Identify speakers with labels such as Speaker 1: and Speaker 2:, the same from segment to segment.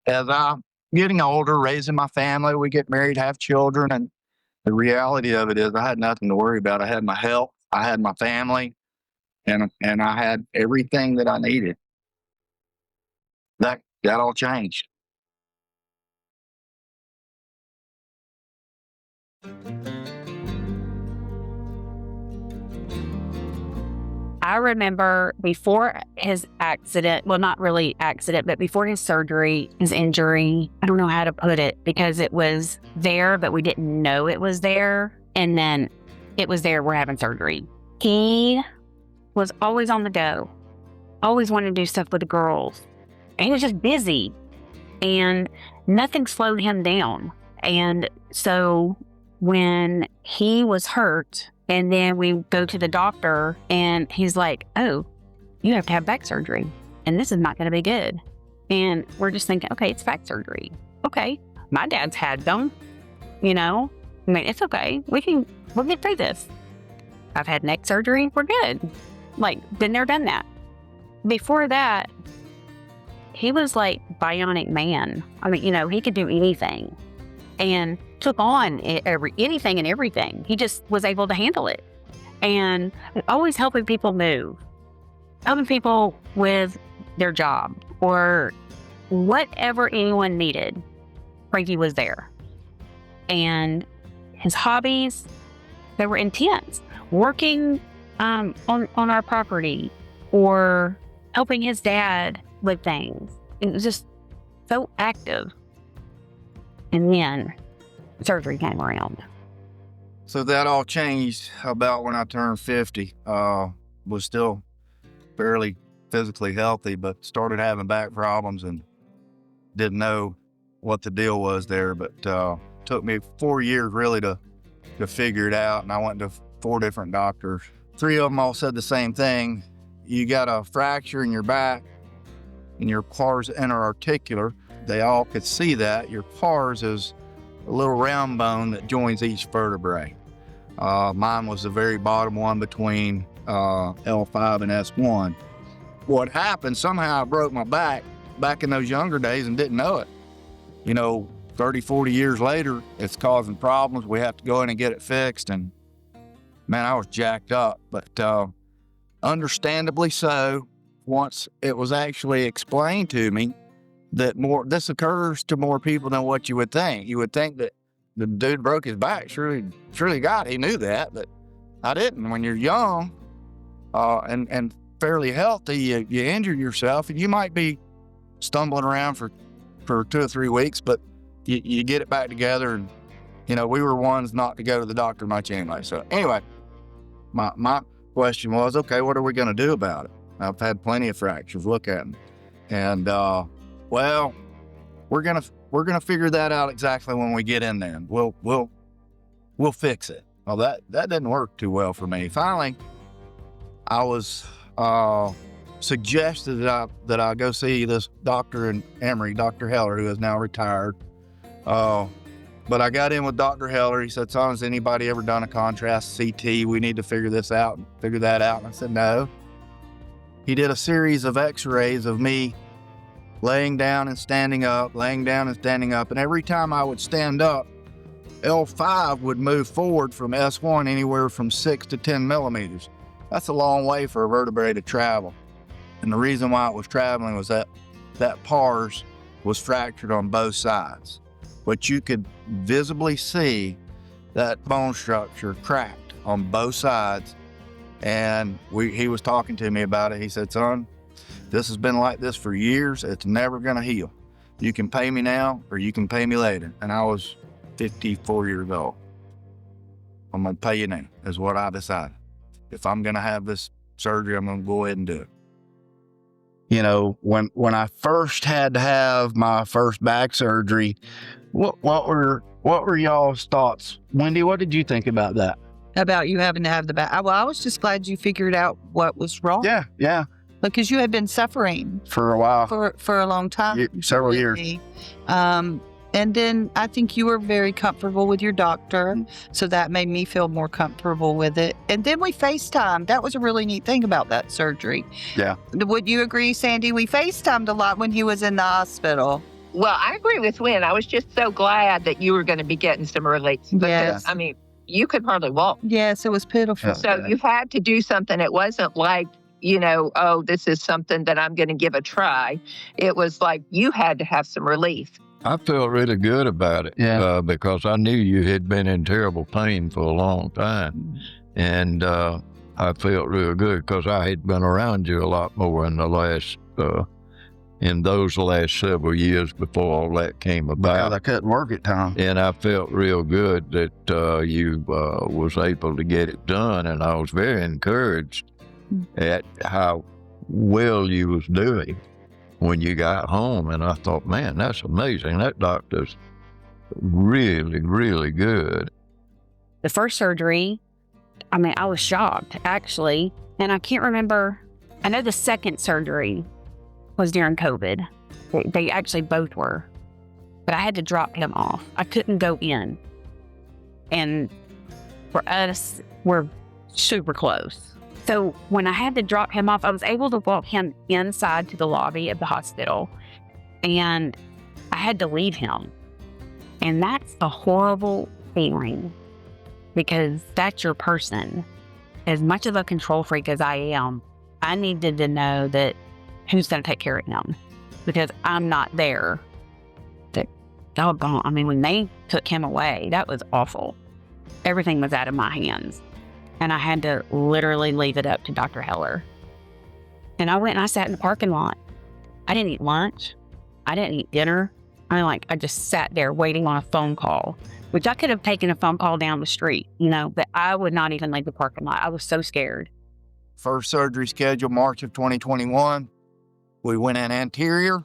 Speaker 1: as I'm getting older, raising my family, we get married, have children, and the reality of it is I had nothing to worry about. I had my health, I had my family, and I had everything that I needed. That all changed.
Speaker 2: I remember before his accident, well, not really accident, but before his surgery, his injury, I don't know how to put it because it was there, but we didn't know it was there. And then it was there, we're having surgery. He was always on the go, always wanted to do stuff with the girls. And he was just busy and nothing slowed him down. And so when he was hurt, and then we go to the doctor and he's like, oh, you have to have back surgery and this is not going to be good. And we're just thinking, okay, it's back surgery. Okay. My dad's had them, I mean, it's okay. We'll get through this. I've had neck surgery. We're good. Like, been there, done that. Before that, he was like bionic man. I mean, he could do anything and took on anything and everything. He just was able to handle it. And always helping people move, helping people with their job or whatever anyone needed. Frankie was there. And his hobbies, they were intense. Working on our property or helping his dad with things. It was just so active. And then surgery came around.
Speaker 1: So that all changed about when I turned 50. Was still fairly physically healthy, but started having back problems and didn't know what the deal was there. But took me 4 years really to figure it out. And I went to 4 different doctors. 3 of them all said the same thing. You got a fracture in your back and your pars interarticular. They all could see that. Your pars is a little round bone that joins each vertebrae. Mine was the very bottom one between L5 and S1. What happened, somehow I broke my back in those younger days and didn't know it. 30, 40 years later, it's causing problems. We have to go in and get it fixed. And man, I was jacked up, but understandably so. Once it was actually explained to me that this occurs to more people than what you would think. You would think that the dude broke his back. Surely God, he knew that, but I didn't. When you're young and fairly healthy, you injure yourself, and you might be stumbling around for 2 or 3 weeks, but you get it back together. And we were ones not to go to the doctor much anyway. So anyway, my question was, okay, what are we going to do about it? I've had plenty of fractures. Look at them, and well, we're gonna figure that out exactly when we get in there. We'll fix it. Well, that didn't work too well for me. Finally, I was suggested that I go see this doctor in Emory, Dr. Heller, who is now retired. But I got in with Dr. Heller. He said, "Son, has anybody ever done a contrast CT? We need to figure this out and figure that out." And I said, "No." He did a series of x-rays of me laying down and standing up, laying down and standing up. And every time I would stand up, L5 would move forward from S1 anywhere from 6 to 10 millimeters. That's a long way for a vertebrae to travel. And the reason why it was traveling was that pars was fractured on both sides. But you could visibly see that bone structure cracked on both sides. And he was talking to me about it. He said, "Son, this has been like this for years. It's never going to heal. You can pay me now or you can pay me later." And I was 54 years old. "I'm going to pay you now," is what I decided. If I'm going to have this surgery, I'm going to go ahead and do it. When I first had to have my first back surgery, what were y'all's thoughts? Wendy, what did you think about that?
Speaker 3: About you having to have the back? Well, I was just glad you figured out what was wrong.
Speaker 1: Yeah.
Speaker 3: Because you had been suffering
Speaker 1: for a while,
Speaker 3: for a long time,
Speaker 1: several years.
Speaker 3: And then I think you were very comfortable with your doctor, so that made me feel more comfortable with it. And then we FaceTimed. That was a really neat thing about that surgery.
Speaker 1: Yeah.
Speaker 3: Would you agree, Sandy? We FaceTimed a lot when he was in the hospital.
Speaker 4: Well, I agree with Wynn. I was just so glad that you were going to be getting some relief. Because,
Speaker 3: Yes.
Speaker 4: I mean, you could hardly walk.
Speaker 3: Yes, it was pitiful.
Speaker 1: Yeah.
Speaker 4: So you had to do something. It wasn't like, oh, this is something that I'm going to give a try. It was like you had to have some relief.
Speaker 5: I felt really good about it because I knew you had been in terrible pain for a long time. And I felt real good because I had been around you a lot more in those last several years before all that came about.
Speaker 1: Because I couldn't work at times.
Speaker 5: And I felt real good that you was able to get it done. And I was very encouraged at how well you was doing when you got home. And I thought, man, that's amazing. That doctor's really, really good.
Speaker 2: The first surgery, I mean, I was shocked, actually. And I can't remember. I know the second surgery was during COVID. They actually both were. But I had to drop him off. I couldn't go in. And for us, we're super close. So when I had to drop him off, I was able to walk him inside to the lobby of the hospital. And I had to leave him. And that's a horrible feeling because that's your person. As much of a control freak as I am, I needed to know that who's going to take care of him because I'm not there. Doggone. I mean, when they took him away, that was awful. Everything was out of my hands. And I had to literally leave it up to Dr. Heller. And I went and I sat in the parking lot. I didn't eat lunch. I didn't eat dinner. I just sat there waiting on a phone call, which I could have taken a phone call down the street, but I would not even leave the parking lot. I was so scared.
Speaker 1: First surgery scheduled March of 2021. We went in anterior.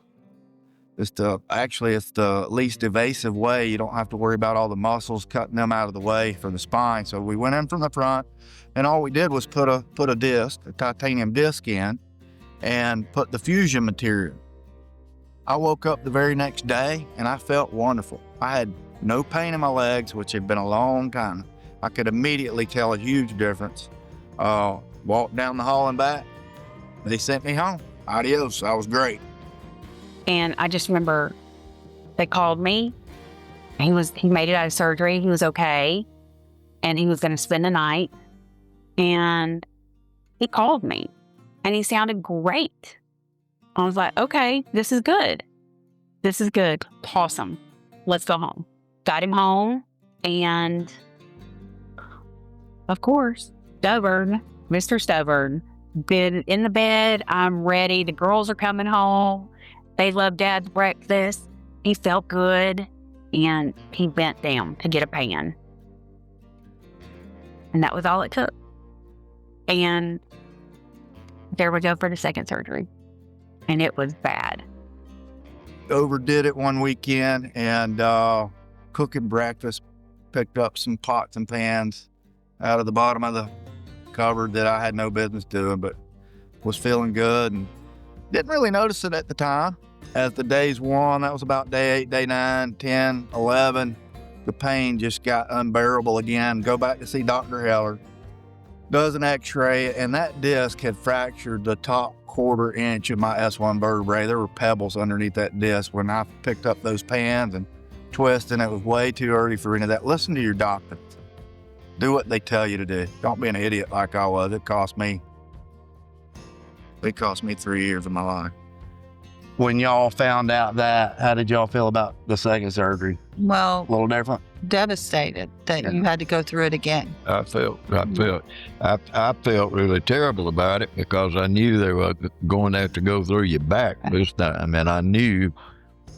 Speaker 1: It's the least invasive way. You don't have to worry about all the muscles cutting them out of the way for the spine. So we went in from the front, and all we did was put a disc, a titanium disc in, and put the fusion material. I woke up the very next day, and I felt wonderful. I had no pain in my legs, which had been a long time. I could immediately tell a huge difference. Walked down the hall and back. They sent me home. Adios. I was great.
Speaker 2: And I just remember they called me. He made it out of surgery. He was okay. And he was going to spend the night. And he called me. And he sounded great. I was like, okay, this is good. This is good. Awesome. Let's go home. Got him home. And of course, Mr. Stubborn, been in the bed. I'm ready. The girls are coming home. They love Dad's breakfast. He felt good. And he bent down to get a pan. And that was all it took. And there we go for the second surgery. And it was bad.
Speaker 1: Overdid it one weekend and cooking breakfast, picked up some pots and pans out of the bottom of the cupboard that I had no business doing, but was feeling good and didn't really notice it at the time. As the days wore on, that was about day 8, day 9, 10, 11, the pain just got unbearable again. Go back to see Dr. Heller, does an x-ray, and that disc had fractured the top 1/4 inch of my S1 vertebrae. There were pebbles underneath that disc when I picked up those pans and twisted, and it was way too early for any of that. Listen to your doctor. Do what they tell you to do. Don't be an idiot like I was. It cost me 3 years of my life. When y'all found out that, how did y'all feel about the second surgery?
Speaker 3: Well,
Speaker 1: A little different?
Speaker 3: devastated that you had to go through it again.
Speaker 5: I felt really terrible about it because I knew they were going to have to go through your back this time. And I knew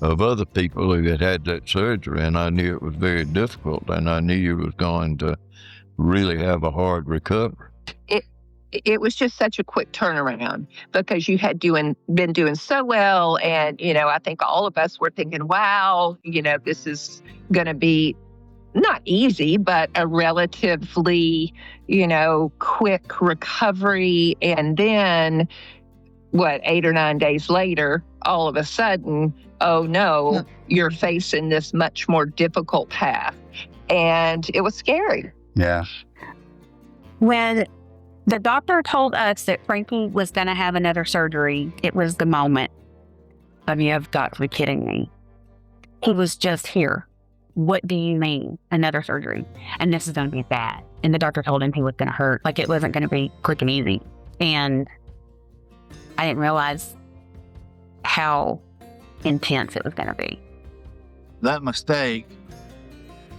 Speaker 5: of other people who had had that surgery, and I knew it was very difficult, and I knew you was going to really have a hard recovery.
Speaker 4: It was just such a quick turnaround because you had been doing so well. And, I think all of us were thinking, wow, this is going to be not easy, but a relatively, quick recovery. And then 8 or 9 days later, all of a sudden, oh no, you're facing this much more difficult path. And it was scary.
Speaker 1: Yeah.
Speaker 2: When the doctor told us that Frankie was going to have another surgery, it was the moment of, you've got to be kidding me. He was just here. What do you mean? Another surgery? And this is going to be bad. And the doctor told him he was going to hurt. Like, it wasn't going to be quick and easy. And I didn't realize how intense it was going to be.
Speaker 1: That mistake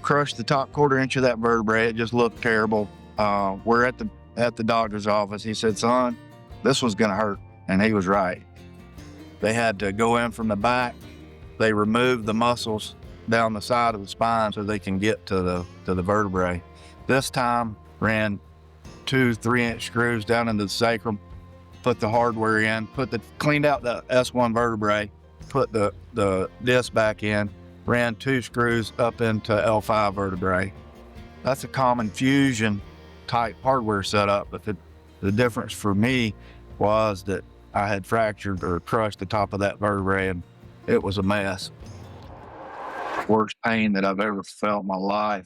Speaker 1: crushed the top quarter inch of that vertebrae. It just looked terrible. We're at the doctor's office. He said, son, this was going to hurt. And he was right. They had to go in from the back. They removed the muscles down the side of the spine so they can get to the vertebrae. This time ran 2 3-inch screws down into the sacrum, put the hardware in, cleaned out the S1 vertebrae, put the disc back in, ran 2 screws up into L5 vertebrae. That's a common fusion type hardware setup, but the difference for me was that I had fractured or crushed the top of that vertebrae, and it was a mess. Worst pain that I've ever felt in my life.